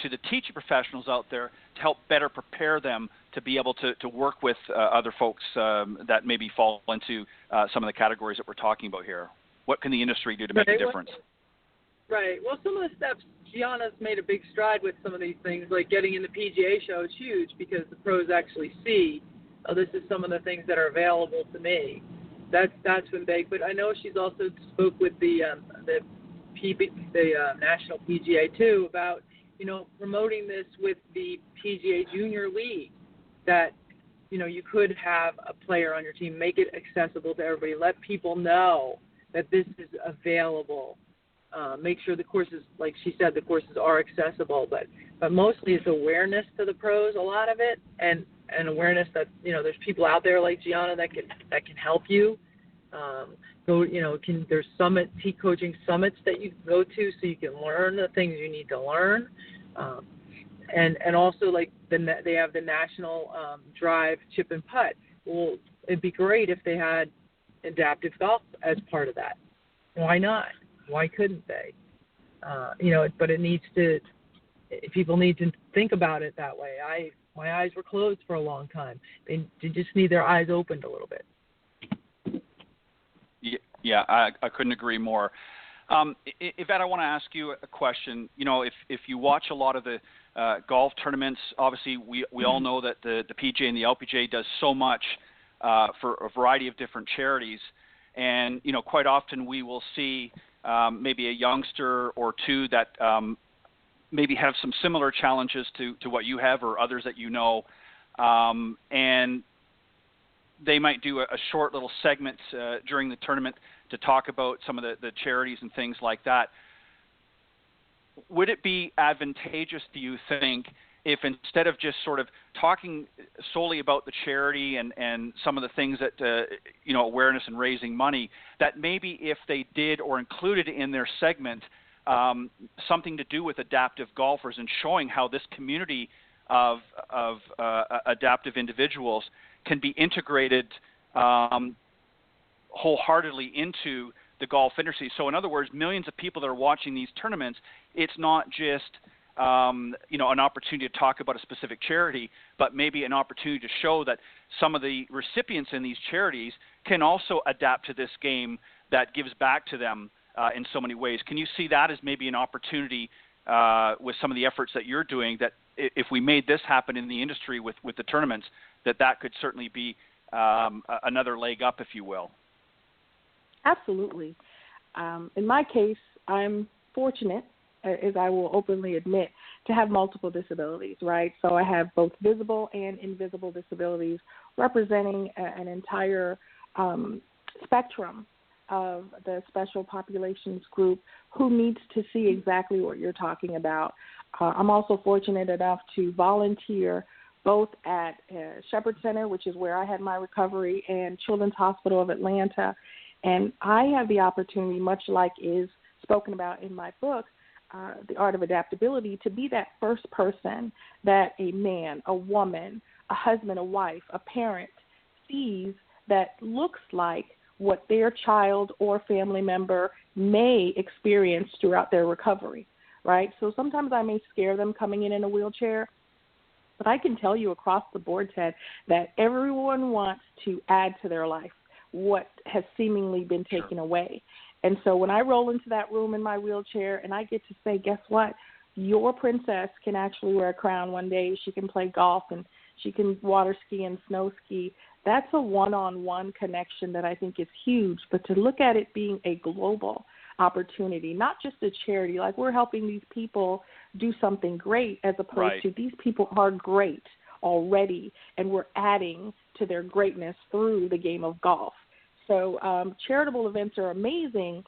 [SPEAKER 2] the teaching professionals out there to help better prepare them to be able to work with other folks that maybe fall into some of the categories that we're talking about here? What can the industry do to make a difference?
[SPEAKER 5] Right. Well, some of the steps, Gianna's made a big stride with some of these things, like getting in the PGA show is huge because the pros actually see, oh, this is some of the things that are available to me. That's been big. But I know she's also spoke with the National PGA too about, promoting this with the PGA Junior League, that, you could have a player on your team, make it accessible to everybody, let people know that this is available. Make sure the courses, like she said, the courses are accessible, but mostly it's awareness to the pros, a lot of it, and awareness that, there's people out there like Gianna that can help you. There's coaching summits that you go to so you can learn the things you need to learn. And also, like, they have the National Drive, Chip, and Putt. Well, it'd be great if they had adaptive golf as part of that. Why not? Why couldn't they? But it needs to. People need to think about it that way. My eyes were closed for a long time. They just need their eyes opened a little bit.
[SPEAKER 2] Yeah, I couldn't agree more. Yvette, I want to ask you a question. If you watch a lot of the golf tournaments, obviously we all know that the PGA and the LPGA does so much for a variety of different charities, and quite often we will see maybe a youngster or two that maybe have some similar challenges to what you have or others that and they might do a short little segment during the tournament to talk about some of the charities and things like that. Would it be advantageous, do you think, if instead of just sort of talking solely about the charity and some of the things that, awareness and raising money, that maybe if they did or included in their segment something to do with adaptive golfers and showing how this community of adaptive individuals can be integrated wholeheartedly into the golf industry. So in other words, millions of people that are watching these tournaments, it's not just an opportunity to talk about a specific charity, but maybe an opportunity to show that some of the recipients in these charities can also adapt to this game that gives back to them in so many ways. Can you see that as maybe an opportunity with some of the efforts that you're doing, that if we made this happen in the industry with the tournaments, that could certainly be another leg up, if you will?
[SPEAKER 6] Absolutely. In my case, I'm fortunate, as I will openly admit, to have multiple disabilities, right? So I have both visible and invisible disabilities representing an entire spectrum of the special populations group who needs to see exactly what you're talking about. I'm also fortunate enough to volunteer both at Shepherd Center, which is where I had my recovery, and Children's Hospital of Atlanta. And I have the opportunity, much like is spoken about in my book, The Art of Adaptability, to be that first person that a man, a woman, a husband, a wife, a parent sees that looks like what their child or family member may experience throughout their recovery, right? So sometimes I may scare them coming in a wheelchair, but I can tell you across the board, Ted, that everyone wants to add to their life what has seemingly been taken away. And so when I roll into that room in my wheelchair and I get to say, guess what? Your princess can actually wear a crown one day. She can play golf and she can water ski and snow ski. That's a one-on-one connection that I think is huge. But to look at it being a global opportunity, not just a charity, like we're helping these people do something great as opposed to these people are great already and we're adding to their greatness through the game of golf. So charitable events are amazing,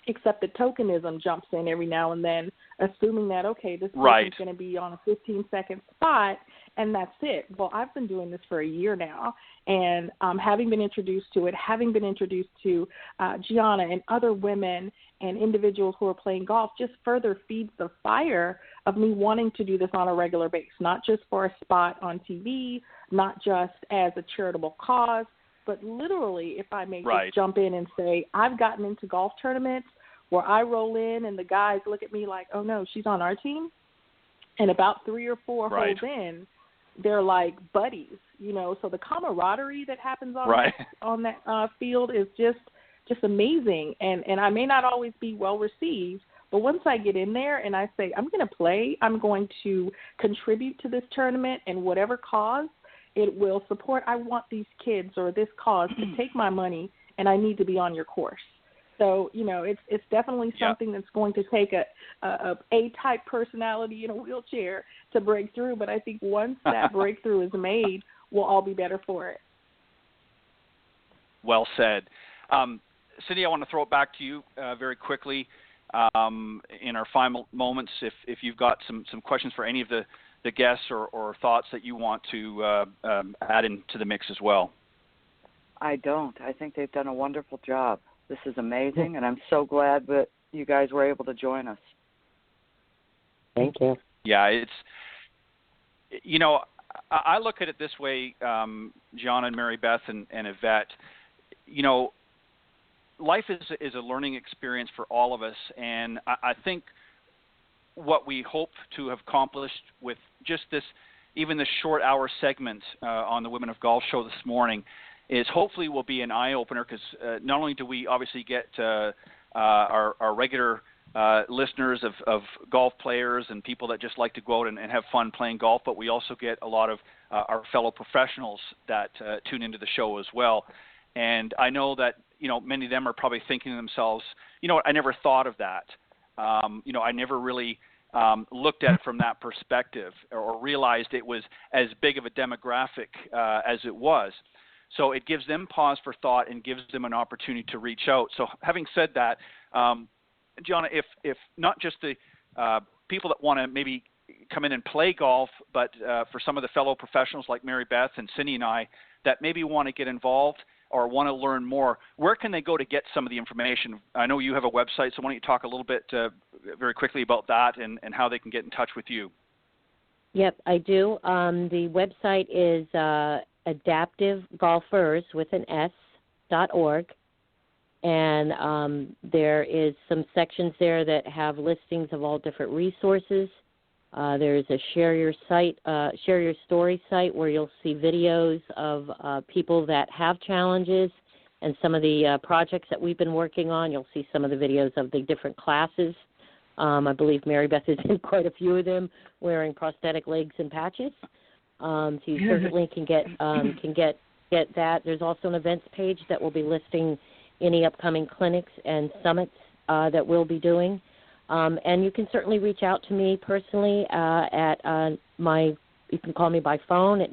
[SPEAKER 6] except that tokenism jumps in every now and then, assuming that, okay, this person's going to be on a 15-second spot, and that's it. Well, I've been doing this for a year now, and having been introduced to it, having been introduced to Gianna and other women and individuals who are playing golf just further feeds the fire of me wanting to do this on a regular basis, not just for a spot on TV, not just as a charitable cause, but literally, if I may just jump in and say, I've gotten into golf tournaments where I roll in and the guys look at me like, oh, no, she's on our team. And about 3 or 4 holes in, they're like buddies, you know. So the camaraderie that happens on that field is just amazing. And I may not always be well received, but once I get in there and I say, I'm going to play, I'm going to contribute to this tournament and whatever cause it will support, I want these kids or this cause to take my money, and I need to be on your course. So, you know, it's definitely something that's going to take a A-type personality in a wheelchair to break through. But I think once that breakthrough is made, we'll all be better for it.
[SPEAKER 2] Well said. Cindy, I want to throw it back to you very quickly in our final moments. If you've got some questions for any of the guests or thoughts that you want to add into the mix as well.
[SPEAKER 3] I don't. I think they've done a wonderful job. This is amazing, and I'm so glad that you guys were able to join us.
[SPEAKER 7] Thank you.
[SPEAKER 2] Yeah, it's, you know, I look at it this way, Gianna and Mary Beth and Yvette, you know, life is a learning experience for all of us, and I think what we hope to have accomplished with just this, even this short hour segment on the Women of Golf show this morning, is hopefully will be an eye-opener, because not only do we obviously get our regular listeners of golf players and people that just like to go out and have fun playing golf, but we also get a lot of our fellow professionals that tune into the show as well. And I know that, you know, many of them are probably thinking to themselves, you know what, I never thought of that. You know, I never really looked at it from that perspective or realized it was as big of a demographic as it was. So it gives them pause for thought and gives them an opportunity to reach out. So having said that, Gianna, if not just the people that want to maybe come in and play golf, but for some of the fellow professionals like Mary Beth and Cindy and I that maybe want to get involved or want to learn more, where can they go to get some of the information? I know you have a website, so why don't you talk a little bit very quickly about that and how they can get in touch with you?
[SPEAKER 4] Yep, I do. The website is adaptivegolfers with an S.org, and there is some sections there that have listings of all different resources. There's a share your story site where you'll see videos of people that have challenges and some of the projects that we've been working on. You'll see some of the videos of the different classes. I believe Mary Beth is in quite a few of them wearing prosthetic legs and patches. So you certainly can get that. There's also an events page that will be listing any upcoming clinics and summits that we'll be doing. And you can certainly reach out to me personally you can call me by phone at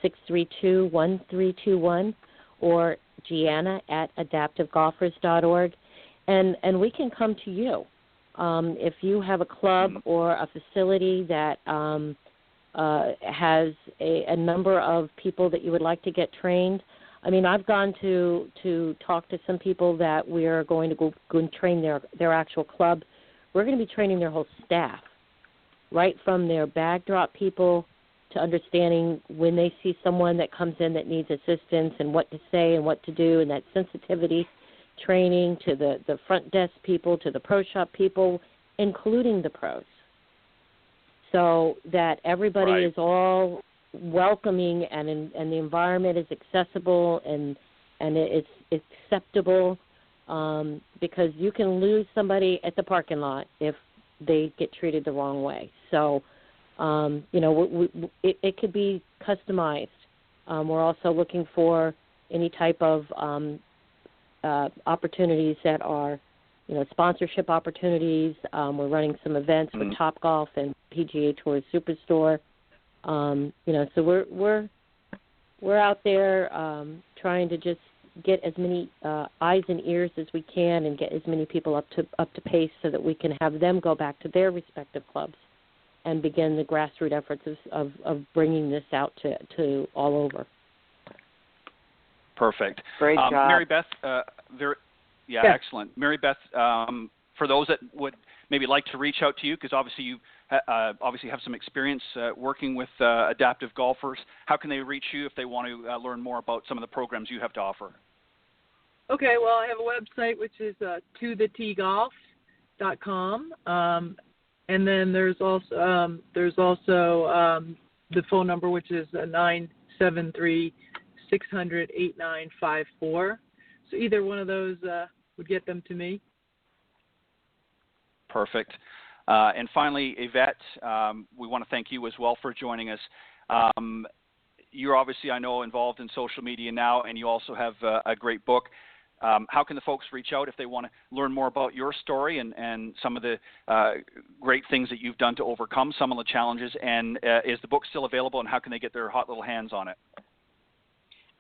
[SPEAKER 4] 973-632-1321 or Gianna at adaptivegolfers.org. And we can come to you. If you have a club or a facility that has a number of people that you would like to get trained, I mean, I've gone to talk to some people that we are going to go and train their actual club. We're going to be training their whole staff, right from their bag drop people to understanding when they see someone that comes in that needs assistance and what to say and what to do, and that sensitivity training to the front desk people, to the pro shop people, including the pros, so that everybody is all welcoming and the environment is accessible and it's acceptable, because you can lose somebody at the parking lot if they get treated the wrong way. So, it could be customized. We're also looking for any type of opportunities that are, sponsorship opportunities. We're running some events with Topgolf and PGA Tour Superstore. So we're out there trying to just get as many eyes and ears as we can and get as many people up to pace so that we can have them go back to their respective clubs and begin the grassroots efforts of bringing this out to all over.
[SPEAKER 2] Perfect.
[SPEAKER 3] Great job.
[SPEAKER 2] Mary Beth, excellent. Mary Beth, for those that would maybe like to reach out to you, because obviously you have some experience working with adaptive golfers, how can they reach you if they want to learn more about some of the programs you have to offer?
[SPEAKER 5] Okay, well, I have a website, which is tothetgolf.com, and then there's also the phone number, which is 973-600-8954. So either one of those would get them to me.
[SPEAKER 2] Perfect. And finally, Yvette, we want to thank you as well for joining us. You're obviously, I know, involved in social media now, and you also have a great book. How can the folks reach out if they want to learn more about your story and some of the great things that you've done to overcome some of the challenges? And is the book still available, and how can they get their hot little hands on it?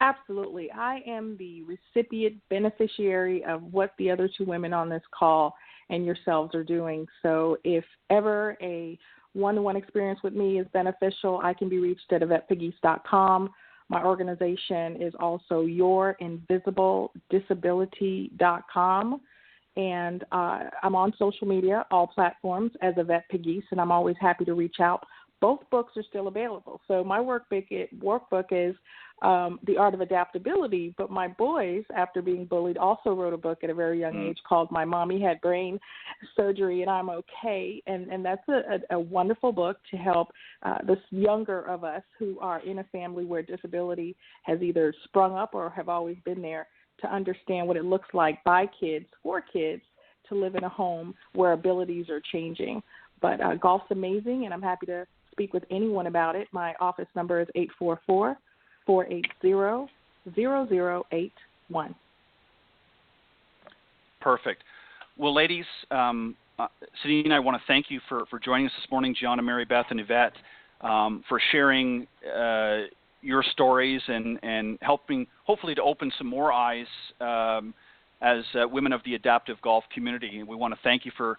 [SPEAKER 6] Absolutely. I am the recipient beneficiary of what the other two women on this call and yourselves are doing. So if ever a one-to-one experience with me is beneficial, I can be reached at YvettePegues.com. My organization is also YourInvisibleDisability.com. And I'm on social media, all platforms, as Yvette Pegues, and I'm always happy to reach out. Both books are still available. So my workbook is The Art of Adaptability, but my boys, after being bullied, also wrote a book at a very young age called My Mommy Had Brain Surgery and I'm Okay, and that's a wonderful book to help this younger of us who are in a family where disability has either sprung up or have always been there, to understand what it looks like by kids, for kids, to live in a home where abilities are changing. But golf's amazing, and I'm happy to speak with anyone about it. My office number is 844-480-0081.
[SPEAKER 2] Perfect. Well, ladies, Cindy and I want to thank you for joining us this morning, Gianna, Mary Beth, and Yvette, for sharing your stories and helping, hopefully, to open some more eyes as women of the adaptive golf community. And we want to thank you for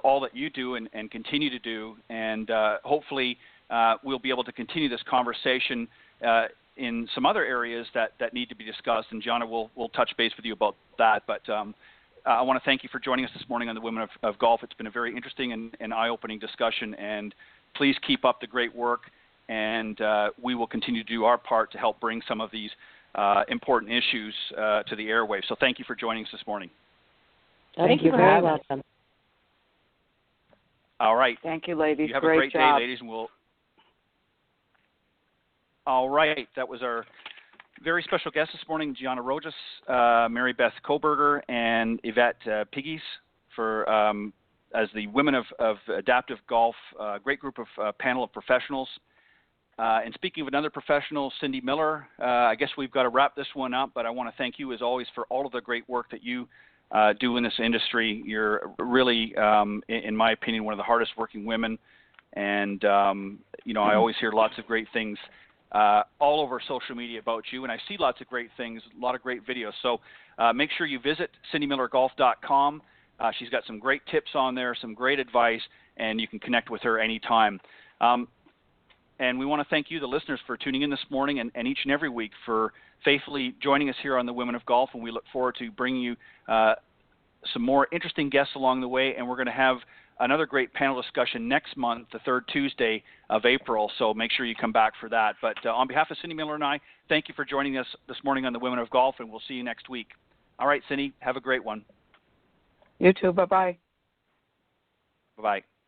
[SPEAKER 2] all that you do and continue to do. And hopefully we'll be able to continue this conversation in some other areas that need to be discussed. And Gianna will touch base with you about that. But I want to thank you for joining us this morning on the Women of Golf. It's been a very interesting and eye-opening discussion. And please keep up the great work. And we will continue to do our part to help bring some of these important issues to the airwaves. So thank you for joining us this morning.
[SPEAKER 4] Thank you for having us.
[SPEAKER 2] All right.
[SPEAKER 3] Thank you, ladies.
[SPEAKER 2] You have
[SPEAKER 3] great
[SPEAKER 2] a great
[SPEAKER 3] job.
[SPEAKER 2] day, ladies, and All right. That was our very special guest this morning, Gianna Rojas, Mary Beth Koberger, and Yvette Pegues for as the Women of Adaptive Golf, great group of panel of professionals. And speaking of another professional, Cindy Miller, I guess we've got to wrap this one up, but I want to thank you as always for all of the great work that you do in this industry. You're really, in my opinion, one of the hardest working women. And, I always hear lots of great things all over social media about you, and I see lots of great things, a lot of great videos. So make sure you visit cindymillergolf.com. She's got some great tips on there, some great advice, and you can connect with her anytime. And we want to thank you, the listeners, for tuning in this morning and each and every week for faithfully joining us here on the Women of Golf, and we look forward to bringing you some more interesting guests along the way, and we're going to have another great panel discussion next month, the third Tuesday of April, so make sure you come back for that. But on behalf of Cindy Miller and I, thank you for joining us this morning on the Women of Golf, and we'll see you next week. All right, Cindy, have a great one.
[SPEAKER 3] You too. Bye-bye.
[SPEAKER 2] Bye-bye.